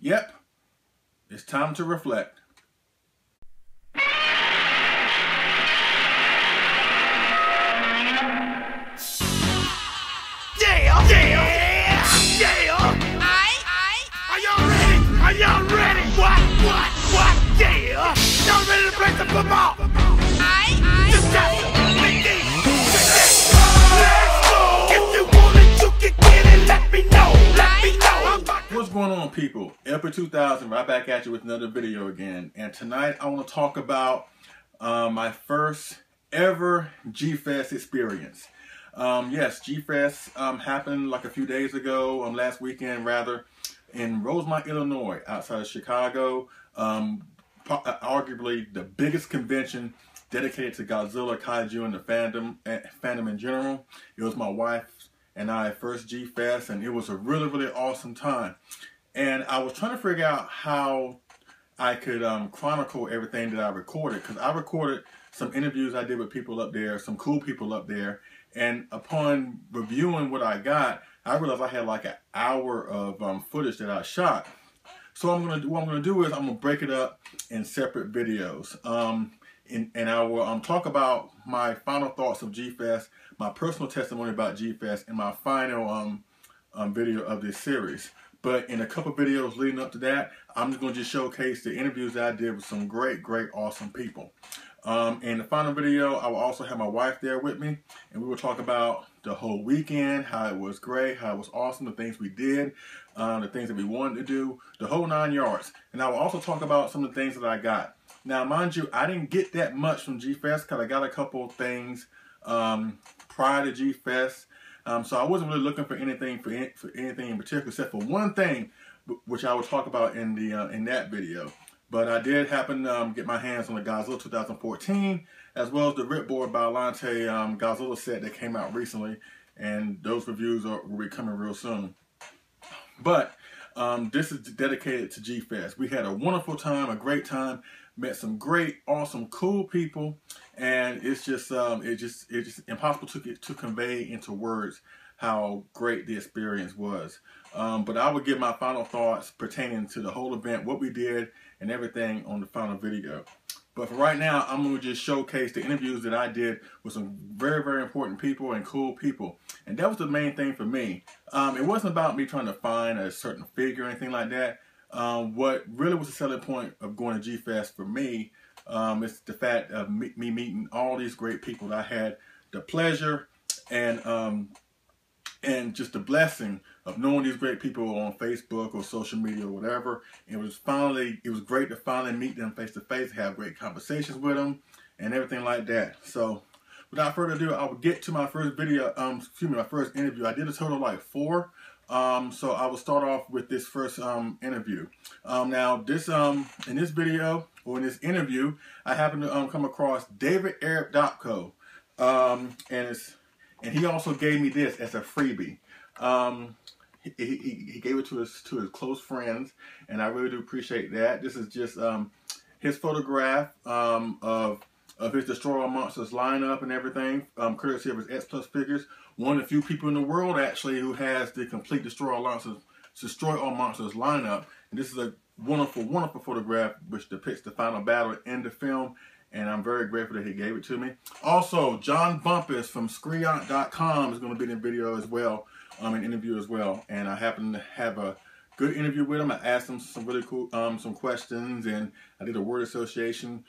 Yep, it's time to reflect. Are y'all ready? Are y'all ready? What? Yeah! Y'all ready to play some football? Just tap it. Let's go! If you want it, you can get it. Let me know. What's going on, people? Episode 2000, right back at you with another video again. And tonight I want to talk about my first ever G-Fest experience. Yes, G-Fest happened like a few days ago, last weekend rather, in Rosemont, Illinois, outside of Chicago. Arguably the biggest convention dedicated to Godzilla, Kaiju, and the fandom in general. It was my wife and I first G-Fest, and it was a really, really awesome time. And I was trying to figure out how I could chronicle everything that I recorded, because I recorded some interviews I did with people up there, some cool people up there, and upon reviewing what I got, I realized I had like an hour of footage that I shot. So what I'm gonna do is I'm gonna break it up in separate videos, and I will talk about my final thoughts of G-Fest, my personal testimony about G-Fest, and my final video of this series. But in a couple videos leading up to that, I'm just gonna showcase the interviews that I did with some great, awesome people. In the final video, I will also have my wife there with me, and we will talk about the whole weekend, how it was great, how it was awesome, the things we did, the things that we wanted to do, the whole 9 yards. And I will also talk about some of the things that I got. Now, mind you, I didn't get that much from G-Fest because I got a couple things prior to G-Fest. So I wasn't really looking for anything in particular, except for one thing, which I will talk about in the in that video. But I did happen to get my hands on the Godzilla 2014, as well as the Ripboard by Alante Godzilla set that came out recently, and those reviews will be coming real soon. But this is dedicated to G-Fest. We had a wonderful time, a great time, met some great, awesome, cool people, and it's just impossible to convey into words how great the experience was. But I will give my final thoughts pertaining to the whole event, what we did, and everything on the final video. But for right now, I'm going to just showcase the interviews that I did with some very, very important people and cool people. And that was the main thing for me. It wasn't about me trying to find a certain figure or anything like that. What really was the selling point of going to G-Fest for me is the fact of me meeting all these great people that I had the pleasure and just the blessing of knowing these great people on Facebook or social media or whatever. It was great to finally meet them face to face, have great conversations with them, and everything like that. So, without further ado, I will get to my first video. My first interview. I did a total of like 4. So I will start off with this first interview. Now, in this video or in this interview, I happened to come across David Eric Dopko, and he also gave me this as a freebie. He gave it to his close friends, and I really do appreciate that. This is just his photograph of his Destroy All Monsters lineup and everything, courtesy of his X Plus figures. One of the few people in the world actually who has the complete Destroy All Monsters lineup. And this is a wonderful, wonderful photograph which depicts the final battle in the film. And I'm very grateful that he gave it to me. Also, John Bumpus from Screont.com is going to be in the video as well, an interview as well. And I happen to have a good interview with him. I asked him some really cool some questions, and I did a word association.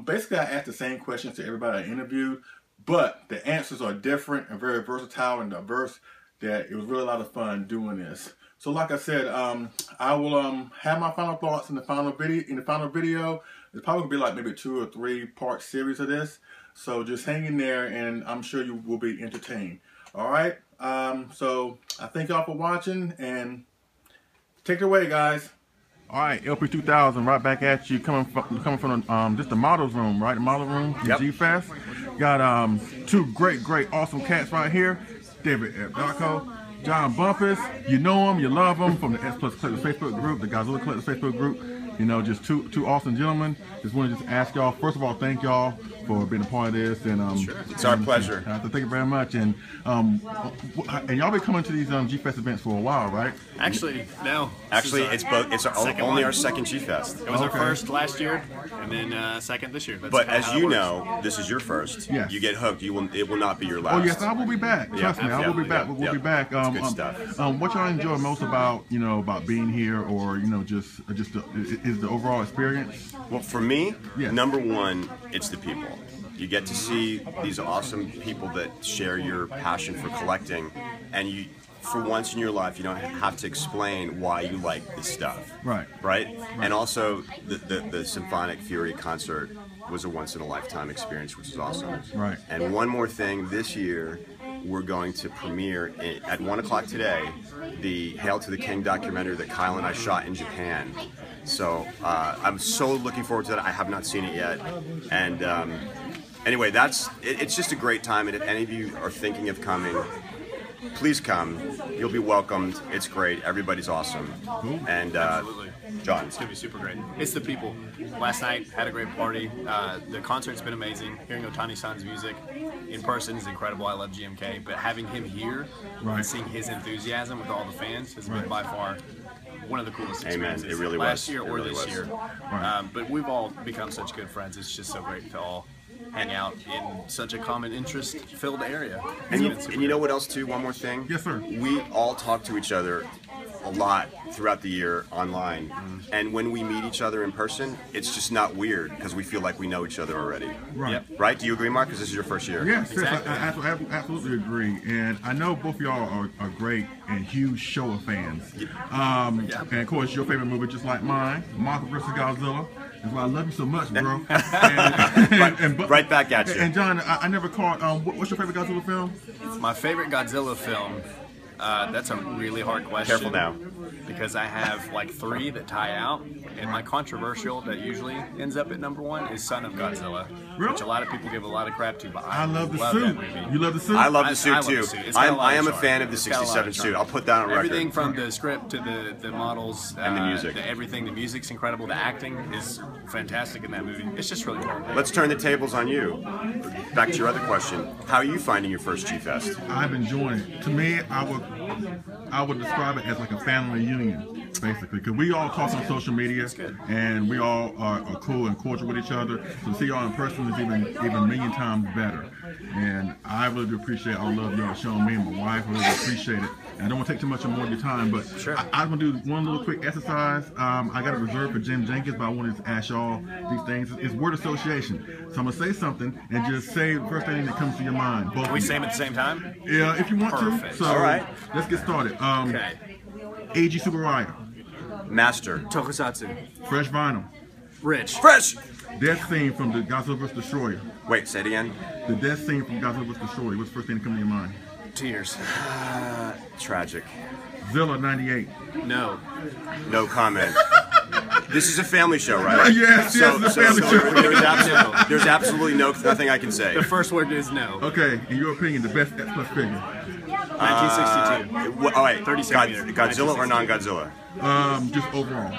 Basically, I asked the same questions to everybody I interviewed, but the answers are different and very versatile and diverse. That it was really a lot of fun doing this. So, like I said, I will have my final thoughts in the final video. It's probably gonna be like maybe 2 or 3 part series of this. So just hang in there, and I'm sure you will be entertained. All right. So I thank y'all for watching, and take it away, guys. All right, LP 2000, right back at you, coming from just the models room, right? The model room, Yep. G-Fest. Got 2 great, awesome cats right here. David Dopko, John Bumpus. You know him, you love him from the X Plus Collectors Facebook group, the Godzilla Collectors Facebook group. You know, just two awesome gentlemen. Just want to just ask y'all, first of all, thank y'all for being a part of this, and it's our pleasure. Thank you very much. And y'all been coming to these G-Fest events for a while, right? Actually, no. Actually, it's both. It's only our second G-Fest. It was our first last year, and then second this year. But as you know, this is your first. Yes. You get hooked. It will not be your last. Oh yes, I will be back. Trust me, I will be back. We'll be back. Good stuff. What y'all enjoy most about being here, or just is the overall experience? Well, for me, Yes. number one, it's the people. You get to see these awesome people that share your passion for collecting, and you, for once in your life, you don't have to explain why you like this stuff. Right? And also, the Symphonic Fury concert was a once-in-a-lifetime experience, which is awesome. Right. And one more thing, this year, we're going to premiere at 1 o'clock today the Hail to the King documentary that Kyle and I shot in Japan. So I'm so looking forward to that. I have not seen it yet. And anyway, it's just a great time. And if any of you are thinking of coming, please come. You'll be welcomed. It's great. Everybody's awesome. And Absolutely. John. It's going to be super great. It's the people. Last night, had a great party. The concert's been amazing. Hearing Otani-san's music in person is incredible. I love GMK. But having him here and seeing his enthusiasm with all the fans has been by far one of the coolest experiences. Amen. It really last was. year It or really this was. year. But we've all become such good friends. It's just so great to all hang out in such a common interest-filled area. And you know what else too? One more thing. Yes, sir. We all talk to each other a lot throughout the year online, and when we meet each other in person, it's just not weird because we feel like we know each other already. Right. Yep. Right? Do you agree, Mark? Because this is your first year. Yes, Exactly. I absolutely agree. And I know both of y'all are great and huge Showa fans. And of course, your favorite movie, just like mine, Mothra vs. Godzilla. That's why I love you so much, bro. Right back at you. And John, I never caught. What's your favorite Godzilla film? My favorite Godzilla film, that's a really hard question. Careful now. Because I have like 3 that tie out, and my controversial that usually ends up at number 1 is Son of Godzilla, Really? which a lot of people give a lot of crap to, but I love the that suit. movie. You love the suit? I love the I suit love too. the suit. It's got a lot I am of a charm. fan of the It's got a lot of 67 suit. charm. I'll put that on record. Everything from the script to the models And the music. everything. The music's incredible. The acting is fantastic in that movie. It's just really well made. Let's turn the tables on you. Back to your other question. How are you finding your first G-Fest? I'm enjoying it. To me, I would describe it as like a family reunion, basically, because we all talk on social media, and we all are cool and cordial with each other. So to see y'all in person is even a million times better. And I really do appreciate all the love y'all showing me and my wife. I really appreciate it. And I don't want to take too much more of your time, but I'm going to do one little quick exercise. I got a reserve for Jim Jenkins, but I wanted to ask y'all these things. It's word association. So I'm going to say something and just say the first thing that comes to your mind. Both Can we of you. say them at the same time? Yeah, if you want Perfect. to. So, All right. let's get started. Okay. AG Subaraya, Master. Tokusatsu. Fresh Vinyl, Rich. Fresh! death scene from the Godzilla vs. Destroyer. Wait, say it again. The death scene from Godzilla vs. Destroyer. What's the first thing that comes to your mind? Tears. Tragic. Zilla 98. No. No comment. This is a family show, right? Yes, it's a family show. There's absolutely nothing I can say. The first word is no. Okay, in your opinion, the best X Plus figure? 1962. Oh wait, 30 centimeter. Godzilla or non-Godzilla? Just overall.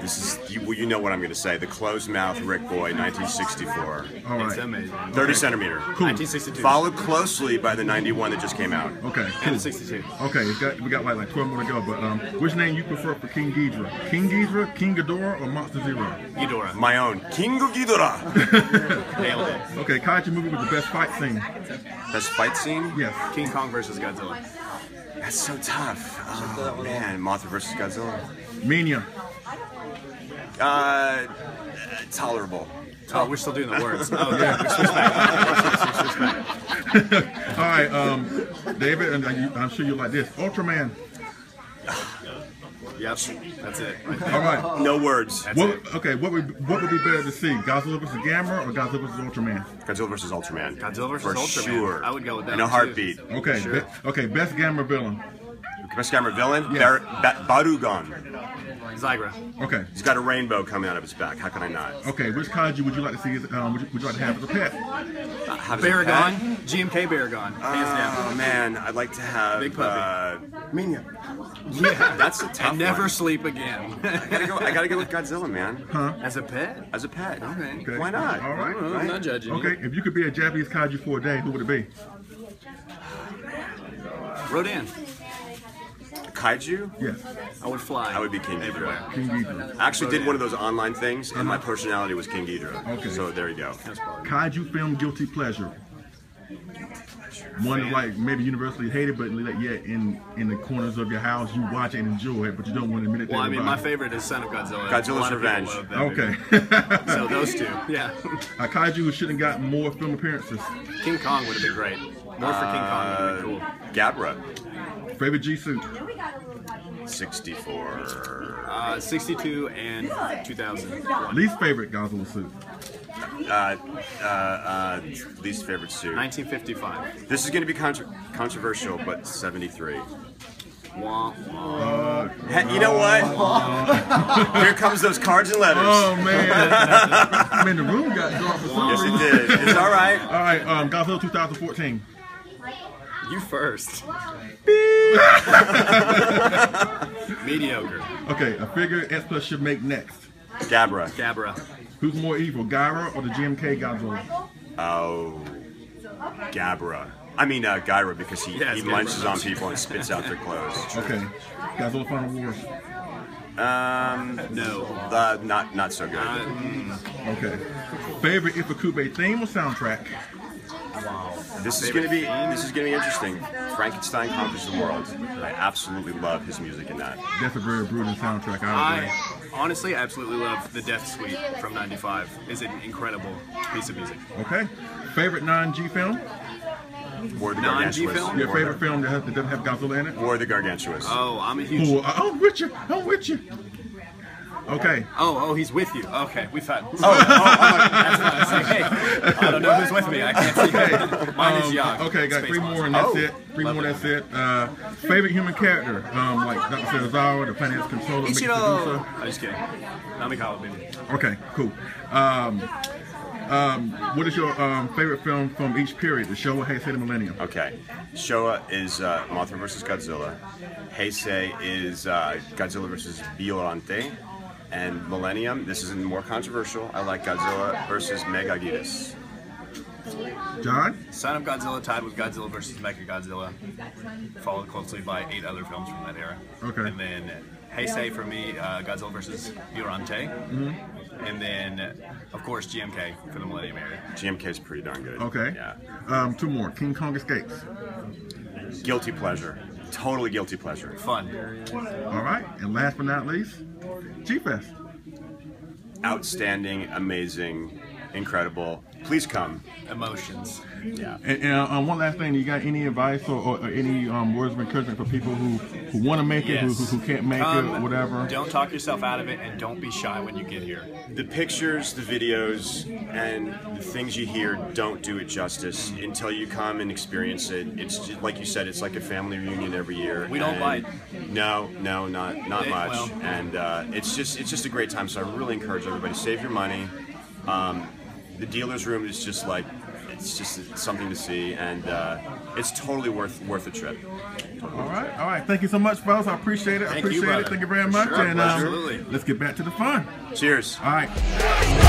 This is you know what I'm going to say. The closed mouth Rick Boy, 1964. All It's right. amazing. 30 centimeter. Cool. 1962. Followed closely by the 91 that just came out. Okay, And cool. 62. Okay, we got like 12 more to go, but which name you prefer for King Ghidorah? King Ghidorah, King Ghidorah, or Monster Zero? Ghidorah. My own King Ghidorah. Nailed it. Okay, kaiju movie with the best fight scene? Best fight scene? Yes. King Kong versus Godzilla. That's so tough. Oh man, Mothra versus Godzilla. Minya. Tolerable. Oh, we're still doing the words. Oh, yeah. Switch back. All right, David, and I'm sure you like this. Ultraman. Yep, that's it. Right there. All right. No words. That's it. Okay, what would be better to see? Godzilla vs. Gamera or Godzilla vs. Ultraman? Godzilla versus Ultraman. Godzilla versus For Ultraman. sure. I would go with that In a one, heartbeat. too. Okay. Sure. Okay. Best Gamera villain. Best Gamera villain? Yeah. Barugon. Zygra. Okay. He's got a rainbow coming out of his back. How can I not? Okay, which kaiju would you like to see? Would you like to have as a pet? Baragon. GMK Baragon. Hands down. Oh man, I'd like to have Big puppy. Mania. Yeah, That's a tough and never one. sleep again. I gotta go with Godzilla, man. Huh? As a pet? As a pet. Okay. Why not? All right. I'm not judging you. Okay, if you could be a Japanese kaiju for a day, who would it be? Rodan. Kaiju? Yes. I would fly. I would be King everywhere. Ghidorah. King Ghidorah. I actually did one of those online things, and my personality was King Ghidorah. Okay. So there you go. Kaiju film guilty pleasure. One like maybe universally hated, but yet in the corners of your house you watch it and enjoy it, but you don't want to admit it to Well, I mean, my everybody. favorite is Son of Godzilla. Godzilla's A lot of people Revenge. love that Okay. movie. So those two, yeah. A kaiju who shouldn't got more film appearances. King Kong would have been great. More for King Kong would have been cool. Gabra. Favorite G suit. 64. 62 and 2001. Least favorite Godzilla suit. Least favorite suit. 1955. This is going to be controversial, but 73. Wah, wah. Hey, you know what? Here comes those cards and letters. Oh man. Man, the room got dark for some Yes, reason. it did. It's all right. All right, Godzilla 2014. You first. Mediocre. Okay, a figure S Plus should make next. Gabra. Gabra. Who's more evil, Gyra or the GMK Godzilla? Oh, Gabra. I mean, Gyra, because he Yes, munches Gabra. on people and spits out their clothes. Okay. Godzilla Final Wars. No. Not so good. Okay. Favorite Ifukube theme or soundtrack? This is gonna be interesting. Frankenstein Conquers the World. I absolutely love his music in that. That's a very brooding soundtrack. I agree. I honestly absolutely love the Death Suite from '95. It's an incredible piece of music. Okay. Favorite non-G film? War of the Non-G Gargantuous. film? Your favorite film that doesn't have Godzilla in it? War of the Gargantuous. Oh, I'm a huge. Oh, I'm with you. I'm with you. Okay. Oh, he's with you. Okay, we thought. That's what I was like, hey, I don't know who's with me. I can't see. Mine is Yag. Okay, got Space three more Monster. and that's Oh. it. Three more, that's it. Favorite human character? Like Dr. Cesaro, the planet's controller, Mickey Ichiro. I'm just kidding. Namikawa, baby. producer. Okay, cool. What is your favorite film from each period? The Showa, Heisei, the Millennium. Okay. Showa is Mothra vs. Godzilla. Heisei is Godzilla vs. Biollante. And Millennium, this is more controversial. I like Godzilla vs. Megaguirus. John? Son of Godzilla tied with Godzilla vs. Mechagodzilla, followed closely by 8 other films from that era. Okay. And then Heisei for me, Godzilla vs. Biollante. And then, of course, GMK for the Millennium era. GMK is pretty darn good. Okay. Yeah. Two more. King Kong Escapes. Guilty pleasure. Totally guilty pleasure. Fun. All right. And last but not least, G-Fest. Outstanding, amazing, incredible. Please come. Emotions. Yeah. And one last thing, you got any advice or any words of encouragement for people who want to make it, Yes. who can't make Come, it, whatever? Don't talk yourself out of it, and don't be shy when you get here. The pictures, the videos, and the things you hear don't do it justice until you come and experience it. It's just, like you said, it's like a family reunion every year. We don't and bite. No, not much. Well. And it's just a great time. So I really encourage everybody, save your money. The dealer's room is just like, it's just something to see, and it's totally worth the trip. All right. Thank you so much, fellas. I appreciate it. Thank you, brother. Thank you very For much. sure. And Absolutely. let's get back to the fun. Cheers. All right.